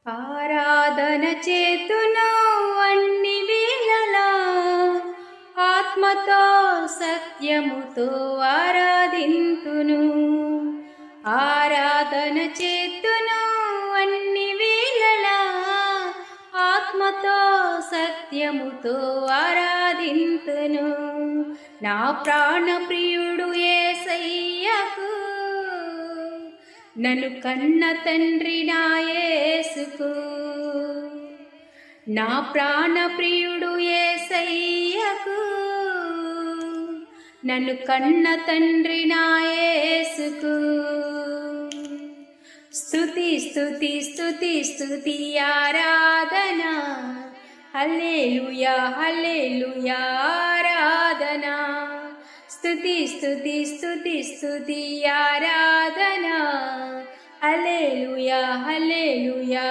ఆరాధన చేతును అన్ని వేళలా ఆత్మతో సత్యముతో ఆరాధింతును. ఆరాధన చేతును అన్ని వేళలా ఆత్మతో సత్యముతో ఆరాధింతును. నా ప్రాణ ప్రియుడు యేసయ్యకు, నన్ను కన్న తండ్రి నా యేసుకు. నా ప్రాణ ప్రియుడు యేసయ్యకు, నన్ను కన్న తండ్రి నా యేసుకు. స్తుతి స్తుతి స్తుతి స్తుతి ఆరాధన, హల్లెలూయా హల్లెలూయా ఆరాధన. స్తుతి స్తుతి స్తుతి స్తుతి ఆరాధన, హల్లెలూయా హల్లెలూయా